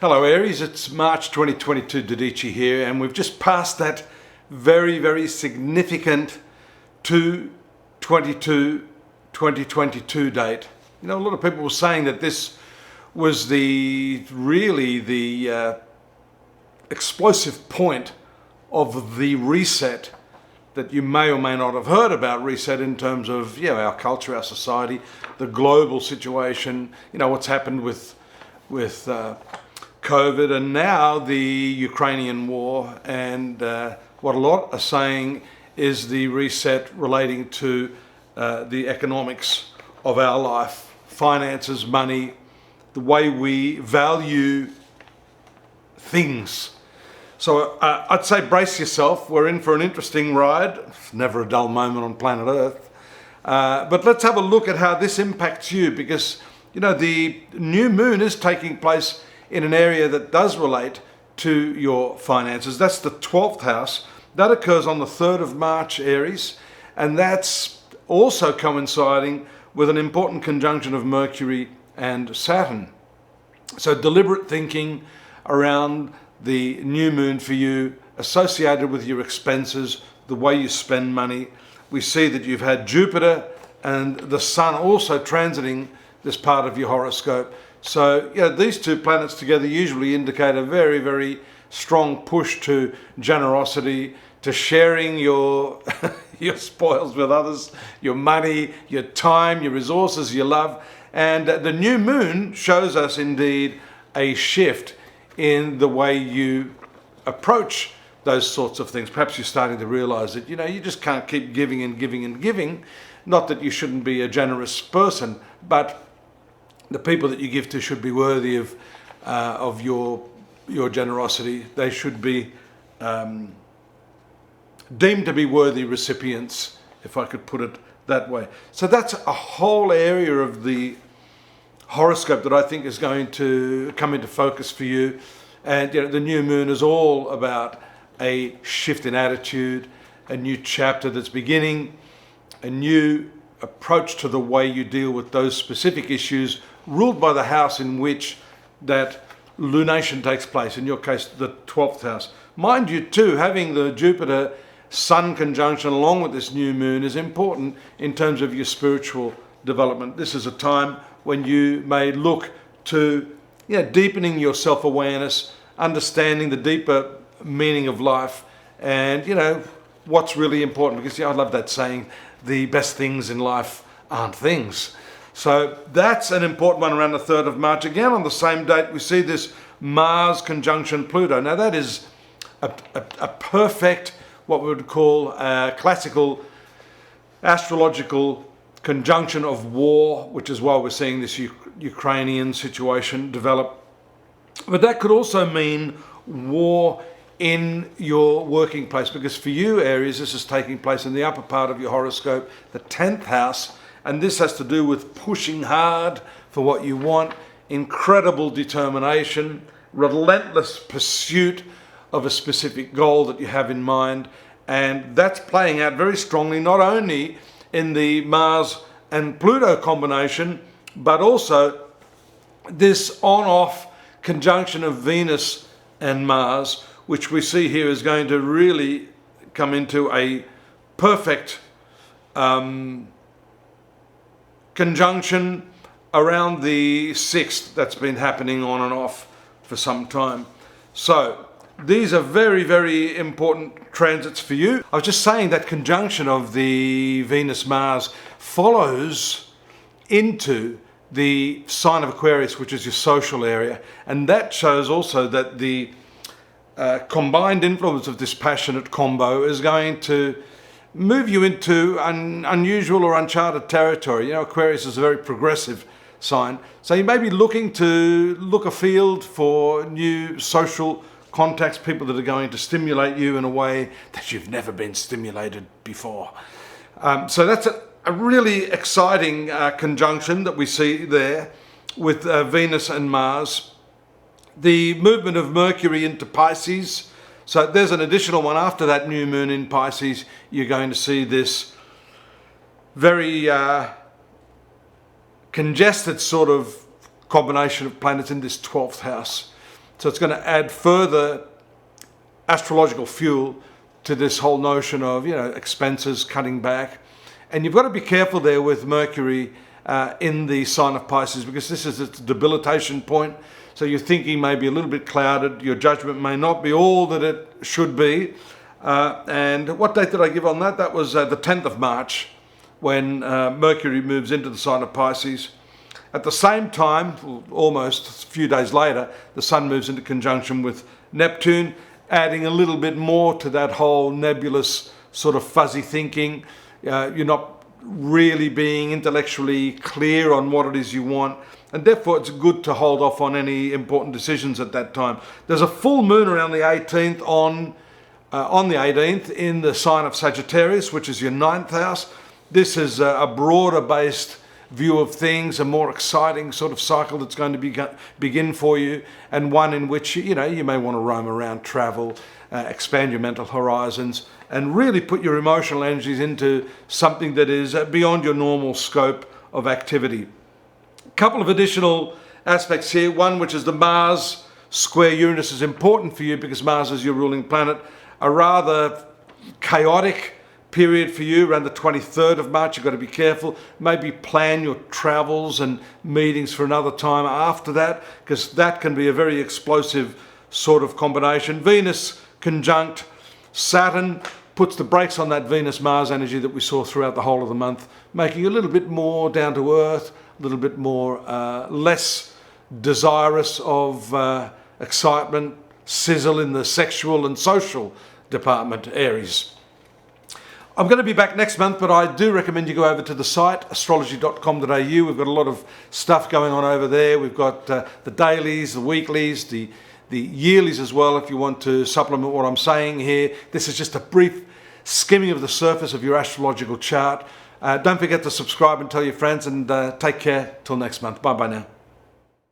Hello Aries, it's March 2022, Dodici here, and we've just passed that very significant 2/22/2022 date. You know, a lot of people were saying that this was the explosive point of the reset that you may or may not have heard about. Reset in terms of our culture, our society, the global situation, what's happened with COVID, and now the Ukrainian war, and what a lot are saying is the reset relating to the economics of our life, finances, money, the way we value things. So I'd say brace yourself. We're in for an interesting ride. It's never a dull moment on planet Earth. But let's have a look at how this impacts you, because the new moon is taking place in an area that does relate to your finances. That's the 12th house. That occurs on the 3rd of March, Aries, and that's also coinciding with an important conjunction of Mercury and Saturn. So deliberate thinking around the new moon for you, associated with your expenses, the way you spend money. We see that you've had Jupiter and the Sun also transiting this part of your horoscope. So these two planets together usually indicate a very strong push to generosity, to sharing your your spoils with others, your money, your time, your resources, your love. And the new moon shows us indeed a shift in the way you approach those sorts of things. Perhaps you're starting to realize that you just can't keep giving and giving and giving. Not that you shouldn't be a generous person, but the people that you give to should be worthy of your generosity. They should be deemed to be worthy recipients, if I could put it that way. So that's a whole area of the horoscope that I think is going to come into focus for you. And the new moon is all about a shift in attitude, a new chapter that's beginning, a new approach to the way you deal with those specific issues ruled by the house in which that lunation takes place, in your case the 12th house. Mind you too, having the Jupiter Sun conjunction along with this new moon is important in terms of your spiritual development. This is a time when you may look to deepening your self-awareness, understanding the deeper meaning of life, and what's really important, because I love that saying, the best things in life aren't things. So that's an important one around the 3rd of March. Again, on the same date, we see this Mars conjunction Pluto. Now that is a perfect, what we would call a classical astrological conjunction of war, which is why we're seeing this Ukrainian situation develop. But that could also mean war in your working place, because for you, Aries, this is taking place in the upper part of your horoscope, the 10th house, and this has to do with pushing hard for what you want, incredible determination, relentless pursuit of a specific goal that you have in mind. And that's playing out very strongly, not only in the Mars and Pluto combination, but also this on-off conjunction of Venus and Mars, which we see here is going to really come into a perfect conjunction around the 6th. That's been happening on and off for some time. So these are very important transits for you. I was just saying that conjunction of the Venus-Mars follows into the sign of Aquarius, which is your social area. And that shows also that the combined influence of this passionate combo is going to move you into unusual or uncharted territory. Aquarius is a very progressive sign. So you may be looking to look afield for new social contacts, people that are going to stimulate you in a way that you've never been stimulated before. So that's a really exciting conjunction that we see there with Venus and Mars. The movement of Mercury into Pisces. So there's an additional one after that new moon in Pisces. You're going to see this very congested sort of combination of planets in this 12th house. So it's going to add further astrological fuel to this whole notion of, expenses, cutting back. And you've got to be careful there with Mercury in the sign of Pisces, because this is its debilitation point. So your thinking may be a little bit clouded. Your judgment may not be all that it should be. And what date did I give on that? That was the 10th of March, when Mercury moves into the sign of Pisces. At the same time, almost a few days later, the Sun moves into conjunction with Neptune, adding a little bit more to that whole nebulous sort of fuzzy thinking. You're not really being intellectually clear on what it is you want, and therefore it's good to hold off on any important decisions at that time. There's a full moon around the 18th on the 18th in the sign of Sagittarius, which is your 9th house. This is a broader based view of things, a more exciting sort of cycle that's going to begin for you, and one in which you may want to roam around, travel, expand your mental horizons, and really put your emotional energies into something that is beyond your normal scope of activity. A couple of additional aspects here. One, which is the Mars square Uranus, is important for you because Mars is your ruling planet. A rather chaotic period for you around the 23rd of March. You've got to be careful. Maybe plan your travels and meetings for another time after that, because that can be a very explosive sort of combination. Venus conjunct Saturn puts the brakes on that Venus-Mars energy that we saw throughout the whole of the month, making you a little bit more down to earth, a little bit more less desirous of excitement, sizzle in the sexual and social department, Aries. I'm going to be back next month, but I do recommend you go over to the site, astrology.com.au. We've got a lot of stuff going on over there. We've got the dailies, the weeklies, the yearlies as well, if you want to supplement what I'm saying here. This is just a brief skimming of the surface of your astrological chart. Don't forget to subscribe and tell your friends, and take care till next month. Bye-bye now.